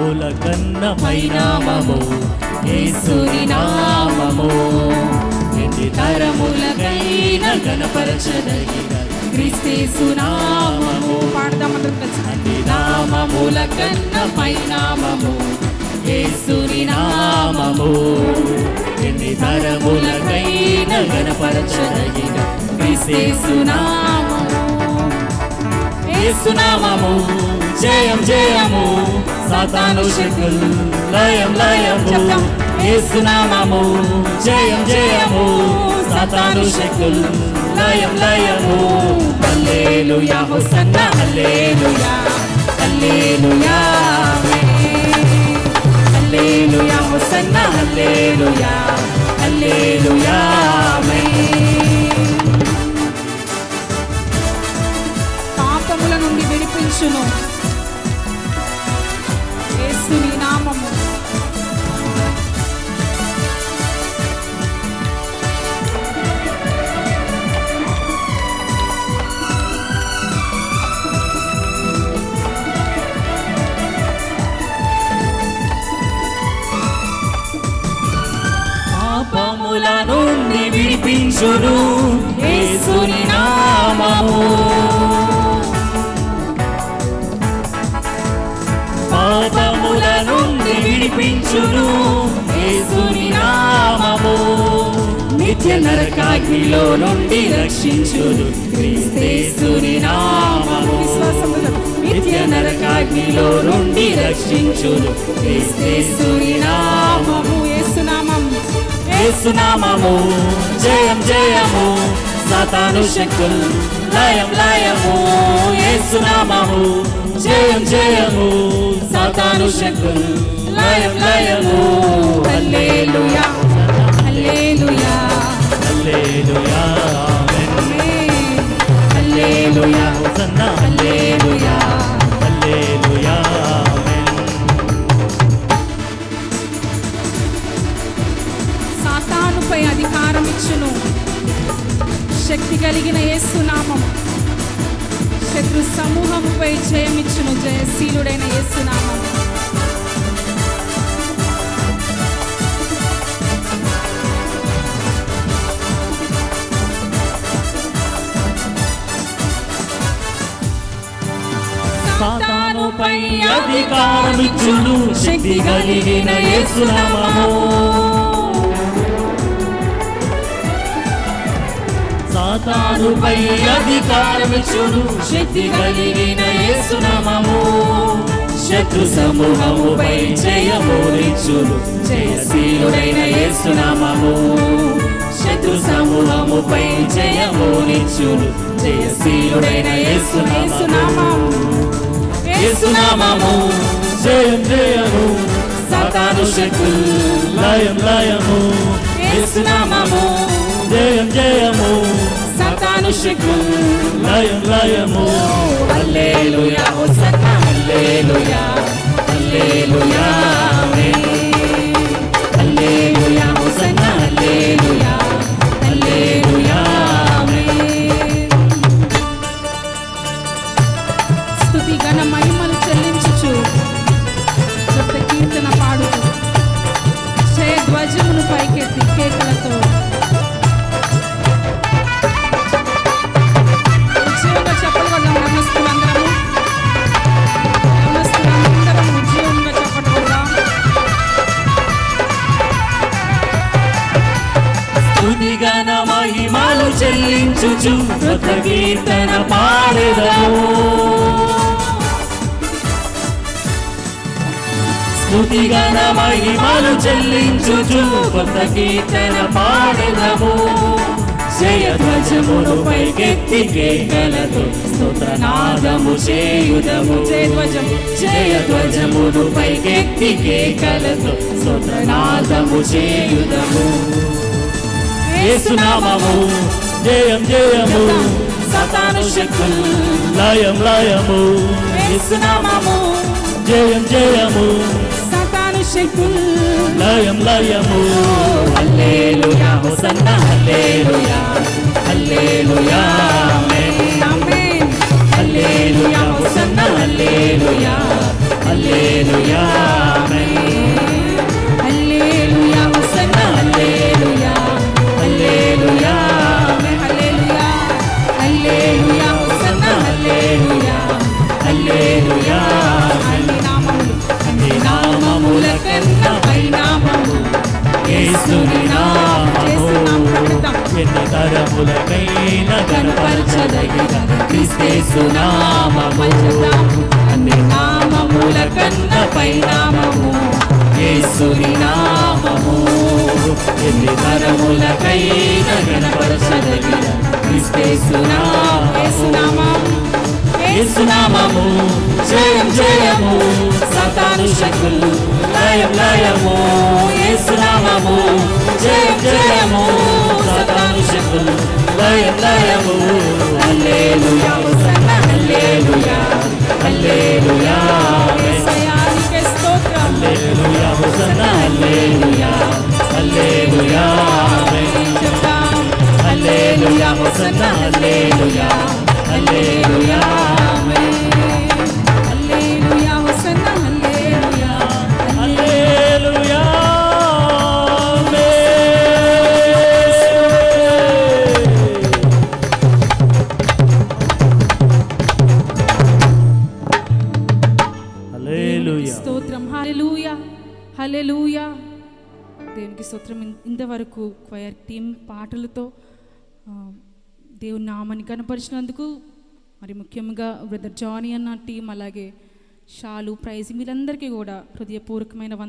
నామముల కన్న పైనామము యేసుని నామము ఎన్ని తరములకైన గణపరచదగిన క్రీస్తు నామము పాడదామందరం నామముల కన్న పైనామము యేసుని నామము ఎన్ని తరములకైన గణపరచదగిన క్రీస్తు నామము యేసు నామము జయం జయము సాతాను శక్తులు లయం లయము యేసు నామము జయం జయము సాతాను శక్తులు లయం లయము హల్లెలూయా హోసన్నా హల్లెలూయా హల్లెలూయా హల్లెలూయా హోసన్నా హల్లెలూయా హల్లెలూయా పాపముల నుండి విడిపించును యేసుని నామము పాపముల నుండి విడిపించును యేసుని నామము పాపముల నుండి విడిపించును యేసుని నామము నిత్య నరకాగ్నిలో నుండి రక్షించును క్రీస్తేసుని నామము నిత్య నరకాగ్నిలో నుండి రక్షించును క్రీస్తేసుని నామము యేసు నామము జయం జయము సాతాను శక్తులు లయం లయము యేసు నామము జయం జయము సాతాను శక్తులు లయం లయము హల్లెలూయా హల్లెలూయా హల్లెలూయా ఆమేన్ హల్లెలూయా హోసన్నా హల్లెలూయా హల్లెలూయా ఆమేన్ సాతానుపై అధికారం ఇచ్చును శక్తి కలిగిన యేసు నామము శత్రు సమూహముపై జయమిచ్చును జయశీలుడైన యేసు నామము సాతానుపై అధికారమిచ్చును శక్తి కలిగిన యేసు నామము సాతానుపై అధికారమిచ్చును శక్తి కలిగిన యేసు నామము శత్రు సమూహముపై జయమునిచ్చును జయశీలుడైన యేసు నామము శత్రు సమూహముపై జయమునిచ్చును జయశీలుడైన యేసు నామము యేసు నామము జయం జయము సాతాను శక్తులు లయం లయము యేసు నామము జయం జయము సాతాను శక్తులు లయం లయము హల్లెలూయా హోసన్నా హల్లెలూయా హల్లెలూయా ఆమేన్ హల్లెలూయా హోసన్నా హల్లెలూయా హల్లెలూయా ఆమేన్ స్తుతి ఘన మహిమలు చెల్లించుచు కొత్త కీర్తన పాడుచు జయ ధ్వజమును పైకెత్తి కేకలతో ఉజ్జీవంగా చెప్పలు కొడదాం నమస్తులందరము ఉజ్జీవంగా చెప్పలు కొడదాం స్తుతి ఘన మహిమలు చెల్లించుచు కొత్త కీర్తన పాడెదము స్తుతి ఘన మహిమలు చెల్లించుచు కొత్త కీర్తన పాడెదము జయ ధ్వజమును పైకెత్తి కేకలతో స్తోత్రనాదము చేయుదము జయ ధ్వజమును పైకెత్తి కేకలతో స్తోత్రనాదము చేయుదము యేసు నామము జయం జయము సాతాను శక్తులు లయం లయము యేసు నామము జయం జయము సాతాను శక్తులు లయం లయము హల్లెలూయా హోసన్నా హల్లెలూయా హల్లెలూయా ఆమేన్ ఆమేన్ హల్లెలూయా హోసన్నా హల్లెలూయా హల్లెలూయా హల్లెలూయా అన్ని నామములు అన్ని నామముల కన్నా పై నామము యేసుని నామము ఎన్ని తరములకైనా కనపరచదగినది క్రీస్తు నామము అన్ని నామముల కన్నా పై నామము యేసుని నామము ఎన్ని తరములకైనా కనపరచదగినది క్రీస్తు నామము యేసు నామము జయం జయము సాతాను శక్తులు లయం లయము యేసు నామము జయం జయము సాతాను శక్తులు లయం లయము హల్లెలూయా హోసన్నా హల్లెలూయా హల్లెలూయా యేసయ్యానికి స్తోత్రం హల్లెలూయా హోసన్నా హల్లెలూయా హల్లెలూయా చెప్తాం హల్లెలూయా హోసన్నా హల్లెలూయా హల్లెలూయా హల్లెలూయా హోసన్నా హల్లెలూయా హల్లెలూయా హల్లెలూయా స్తోత్రం హల్లెలూయా హల్లెలూయా దేవునికి స్తోత్రం. ఇంతవరకు క్వైర్ టీం పాటలతో దేవుని నామాన్ని కనపరిచినందుకు మరి ముఖ్యంగా బ్రదర్ జానీ అన్న టీం అలాగే షాలు ప్రైజ్ మీరందరికీ కూడా హృదయపూర్వకమైన